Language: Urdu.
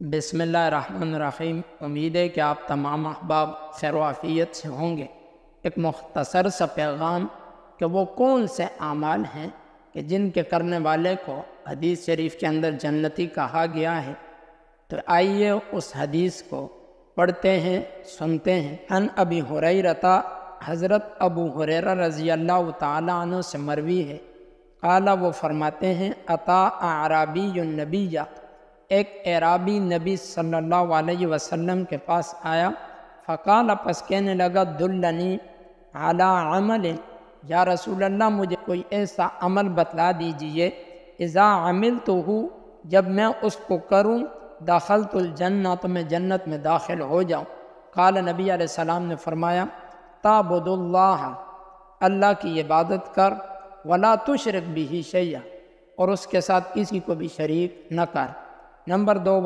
بسم اللہ الرحمن الرحیم۔ امید ہے کہ آپ تمام احباب خیر و عافیت سے ہوں گے۔ ایک مختصر سا پیغام کہ وہ کون سے اعمال ہیں کہ جن کے کرنے والے کو حدیث شریف کے اندر جنتی کہا گیا ہے۔ تو آئیے اس حدیث کو پڑھتے ہیں، سنتے ہیں۔ عن ابی ہریرہ، حضرت ابو ہریرہ رضی اللہ تعالی عنہ سے مروی ہے، قال وہ فرماتے ہیں، اتا اعرابی النبی، ایک اعرابی نبی صلی اللہ علیہ وسلم کے پاس آیا، فقال پس کہنے لگا، دلنی علی عمل، یا رسول اللہ مجھے کوئی ایسا عمل بتلا دیجئے، اذا عملتہ، جب میں اس کو کروں، دخلت الجنہ، تو میں جنت میں داخل ہو جاؤں۔ قال نبی علیہ السلام نے فرمایا، تعبد اللہ، اللہ کی عبادت کر، ولا تشرک بہ شیئا، اور اس کے ساتھ کسی کو بھی شریک نہ کر۔ نمبر 2،